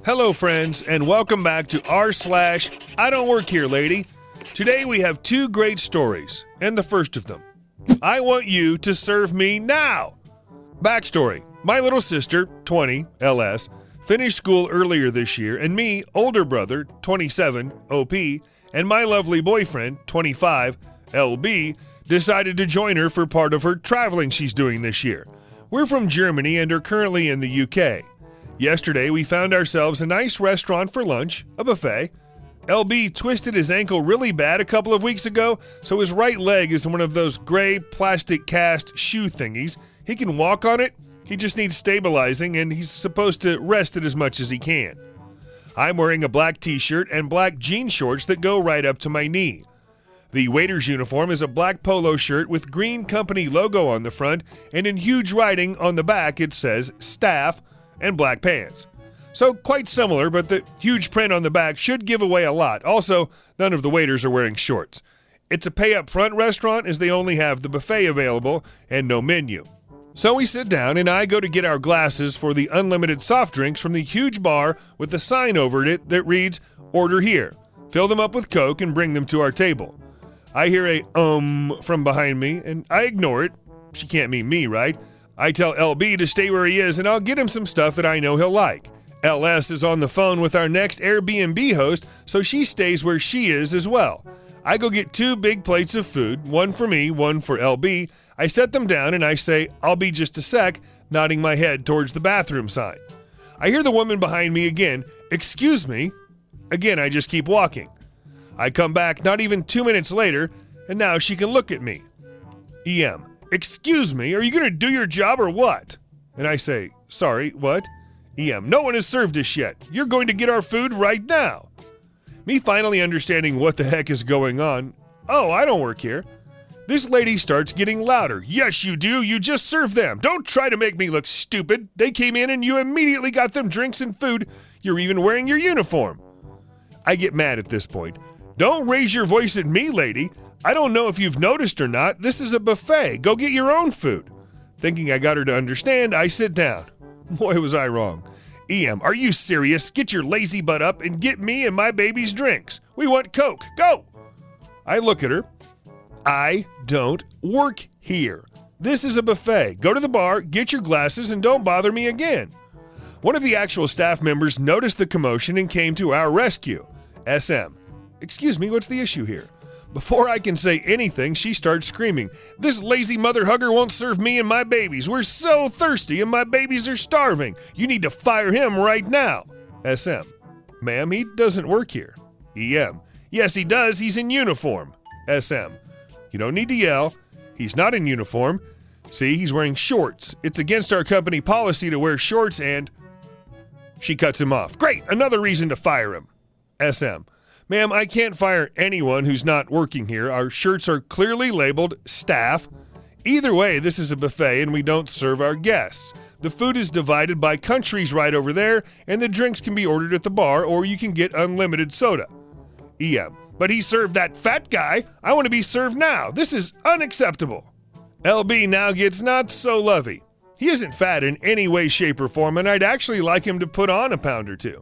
Hello friends, and welcome back to r/IDontWorkHereLady. Today we have two great stories, and the first of them. I want you to serve me now. Backstory: my little sister, 20, LS, finished school earlier this year, and me, older brother, 27, OP, and my lovely boyfriend, 25, LB, decided to join her for part of her traveling she's doing this year. We're from Germany and are currently in the UK. Yesterday, we found ourselves a nice restaurant for lunch, a buffet. LB twisted his ankle really bad a couple of weeks ago, so his right leg is one of those gray plastic cast shoe thingies. He can walk on it, he just needs stabilizing, and he's supposed to rest it as much as he can. I'm wearing a black t-shirt and black jean shorts that go right up to my knee. The waiter's uniform is a black polo shirt with green company logo on the front, and in huge writing on the back it says staff, and black pants. So quite similar, but the huge print on the back should give away a lot. Also, none of the waiters are wearing shorts. It's a pay-up-front restaurant as they only have the buffet available and no menu. So we sit down and I go to get our glasses for the unlimited soft drinks from the huge bar with the sign over it that reads, "Order here. Fill them up with Coke and bring them to our table." I hear a from behind me and I ignore it. She can't mean me, right? I tell LB to stay where he is and I'll get him some stuff that I know he'll like. LS is on the phone with our next Airbnb host, so she stays where she is as well. I go get 2 big plates of food, one for me, one for LB. I set them down and I say, "I'll be just a sec," nodding my head towards the bathroom sign. I hear the woman behind me again, "Excuse me." Again, I just keep walking. I come back not even 2 minutes later, and now she can look at me. EM, "Excuse me, are you going to do your job or what?" And I say, "Sorry, what?" EM, "No one has served us yet. You're going to get our food right now." Me finally understanding what the heck is going on. "Oh, I don't work here." This lady starts getting louder. "Yes, you do. You just served them. Don't try to make me look stupid. They came in and you immediately got them drinks and food. You're even wearing your uniform." I get mad at this point. "Don't raise your voice at me, lady. I don't know if you've noticed or not. This is a buffet. Go get your own food." Thinking I got her to understand, I sit down. Boy, was I wrong. EM, "Are you serious? Get your lazy butt up and get me and my baby's drinks. We want Coke. Go!" I look at her. I don't work here. This is a buffet. Go to the bar, get your glasses, and don't bother me again. One of the actual staff members noticed the commotion and came to our rescue. SM, "Excuse me, what's the issue here?" Before I can say anything, she starts screaming, "This lazy mother hugger won't serve me and my babies. We're so thirsty and my babies are starving. You need to fire him right now." SM, "Ma'am, he doesn't work here." EM, "Yes, he does. He's in uniform." SM, "You don't need to yell. He's not in uniform. See, he's wearing shorts. It's against our company policy to wear shorts and..." She cuts him off. "Great, another reason to fire him." SM, "Ma'am, I can't fire anyone who's not working here. Our shirts are clearly labeled staff. Either way, this is a buffet and we don't serve our guests. The food is divided by countries right over there, and the drinks can be ordered at the bar or you can get unlimited soda." EM, "But he served that fat guy. I want to be served now. This is unacceptable." LB now gets not so lovey. He isn't fat in any way, shape, or form, and I'd actually like him to put on a pound or 2.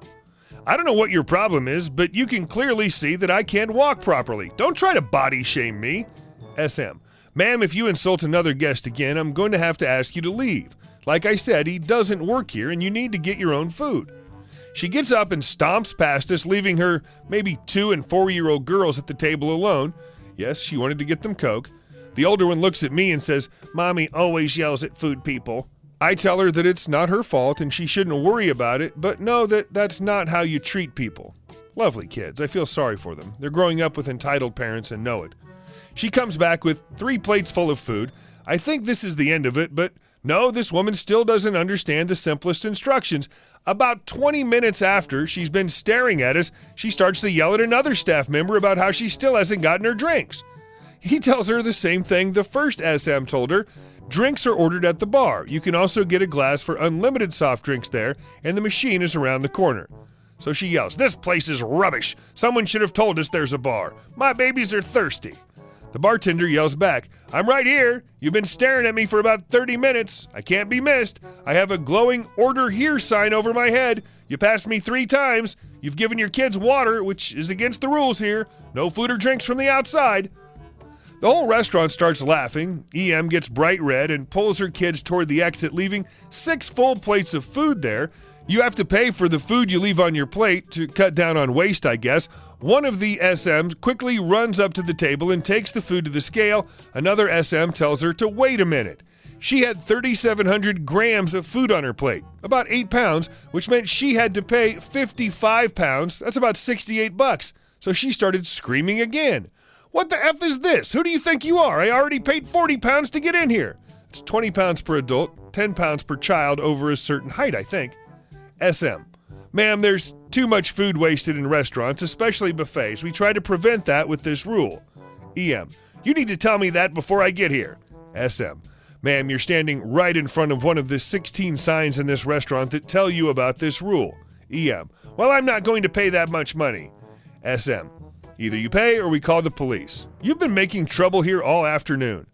"I don't know what your problem is, but you can clearly see that I can't walk properly. Don't try to body shame me." SM, "Ma'am, if you insult another guest again, I'm going to have to ask you to leave. Like I said, he doesn't work here and you need to get your own food." She gets up and stomps past us, leaving her maybe 2- and 4-year-old girls at the table alone. Yes, she wanted to get them Coke. The older one looks at me and says, "Mommy always yells at food people." I tell her that it's not her fault and she shouldn't worry about it, but know that that's not how you treat people. Lovely kids. I feel sorry for them. They're growing up with entitled parents and know it. She comes back with 3 plates full of food. I think this is the end of it, but no, this woman still doesn't understand the simplest instructions. About 20 minutes after she's been staring at us, she starts to yell at another staff member about how she still hasn't gotten her drinks. He tells her the same thing the first SM told her. Drinks are ordered at the bar. You can also get a glass for unlimited soft drinks there, and the machine is around the corner. So she yells, "This place is rubbish. Someone should have told us there's a bar. My babies are thirsty." The bartender yells back, "I'm right here. You've been staring at me for about 30 minutes. I can't be missed. I have a glowing 'Order Here' sign over my head. You passed me 3 times. You've given your kids water, which is against the rules here. No food or drinks from the outside." The whole restaurant starts laughing. EM gets bright red and pulls her kids toward the exit, leaving 6 full plates of food there. You have to pay for the food you leave on your plate to cut down on waste, I guess. One of the SMs quickly runs up to the table and takes the food to the scale. Another SM tells her to wait a minute. She had 3,700 grams of food on her plate, about 8 pounds, which meant she had to pay 55 pounds. That's about $68. So she started screaming again. "What the F is this? Who do you think you are? I already paid 40 pounds to get in here." It's 20 pounds per adult, 10 pounds per child over a certain height, I think. SM: "Ma'am, there's too much food wasted in restaurants, especially buffets. We try to prevent that with this rule." EM: "You need to tell me that before I get here." SM: "Ma'am, you're standing right in front of one of the 16 signs in this restaurant that tell you about this rule." EM: "Well, I'm not going to pay that much money." SM: "Either you pay or we call the police. You've been making trouble here all afternoon."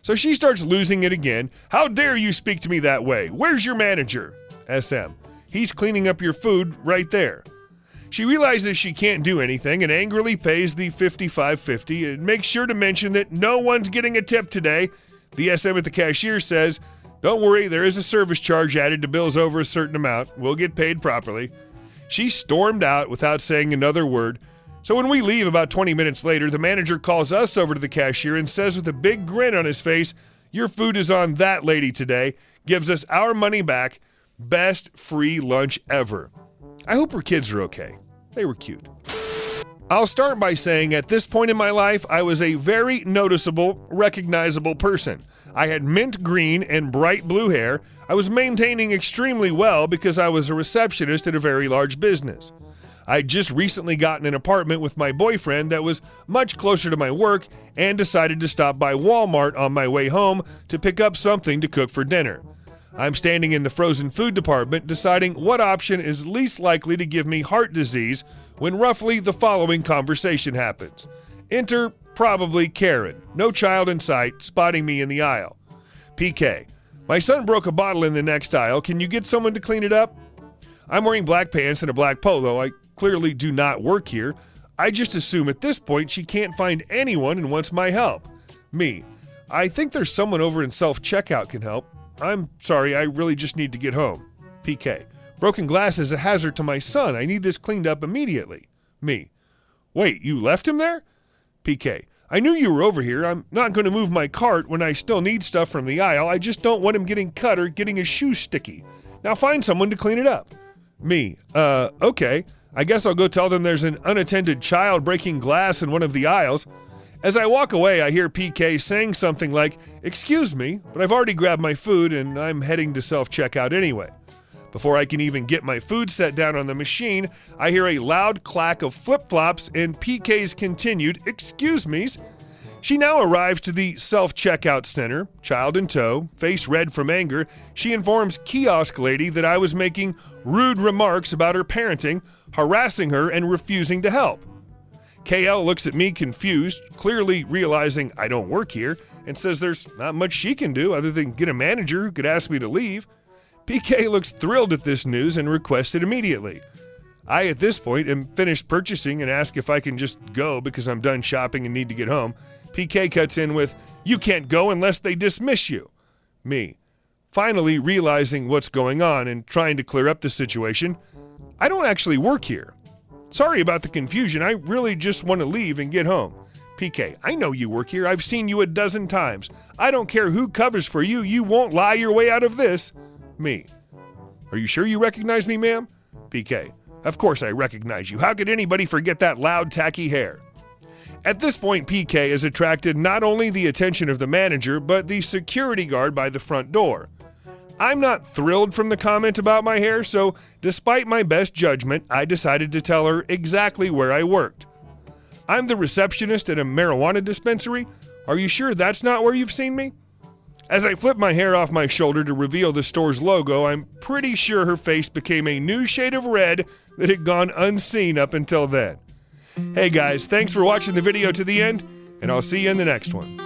So she starts losing it again. "How dare you speak to me that way? Where's your manager?" SM: "He's cleaning up your food right there." She realizes she can't do anything and angrily pays the $55.50 and makes sure to mention that no one's getting a tip today. The SM at the cashier says, "Don't worry, there is a service charge added to bills over a certain amount. We'll get paid properly." She stormed out without saying another word. So when we leave about 20 minutes later, the manager calls us over to the cashier and says with a big grin on his face, "Your food is on that lady today," gives us our money back. Best free lunch ever. I hope her kids are okay. They were cute. I'll start by saying at this point in my life, I was a very noticeable, recognizable person. I had mint green and bright blue hair. I was maintaining extremely well because I was a receptionist at a very large business. I'd just recently gotten an apartment with my boyfriend that was much closer to my work and decided to stop by Walmart on my way home to pick up something to cook for dinner. I'm standing in the frozen food department deciding what option is least likely to give me heart disease when roughly the following conversation happens. Enter, probably, Karen, no child in sight, spotting me in the aisle. PK: "My son broke a bottle in the next aisle. Can you get someone to clean it up?" I'm wearing black pants and a black polo. I clearly do not work here. I just assume at this point she can't find anyone and wants my help. Me: "I think there's someone over in self-checkout can help. I'm sorry, I really just need to get home." PK: "Broken glass is a hazard to my son. I need this cleaned up immediately." Me: "Wait, you left him there?" PK: "I knew you were over here. I'm not going to move my cart when I still need stuff from the aisle. I just don't want him getting cut or getting his shoes sticky. Now find someone to clean it up." Me: "Okay. I guess I'll go tell them there's an unattended child breaking glass in one of the aisles." As I walk away, I hear PK saying something like, "Excuse me, but I've already grabbed my food and I'm heading to self-checkout anyway." Before I can even get my food set down on the machine, I hear a loud clack of flip-flops and PK's continued "excuse me's." She now arrives to the self-checkout center, child in tow, face red from anger. She informs kiosk lady that I was making rude remarks about her parenting, harassing her, and refusing to help. KL looks at me confused, clearly realizing I don't work here, and says there's not much she can do other than get a manager who could ask me to leave. PK looks thrilled at this news and requests it immediately. I, at this point, am finished purchasing and ask if I can just go because I'm done shopping and need to get home. PK cuts in with, "You can't go unless they dismiss you." Me: finally realizing what's going on and trying to clear up the situation, "I don't actually work here. Sorry about the confusion. I really just want to leave and get home." PK: "I know you work here. I've seen you a dozen times. I don't care who covers for you. You won't lie your way out of this." Me: "Are you sure you recognize me, ma'am?" PK: "Of course I recognize you. How could anybody forget that loud, tacky hair?" At this point, PK has attracted not only the attention of the manager, but the security guard by the front door. I'm not thrilled from the comment about my hair, so despite my best judgment, I decided to tell her exactly where I worked. "I'm the receptionist at a marijuana dispensary. Are you sure that's not where you've seen me?" As I flip my hair off my shoulder to reveal the store's logo, I'm pretty sure her face became a new shade of red that had gone unseen up until then. Hey guys, thanks for watching the video to the end, and I'll see you in the next one.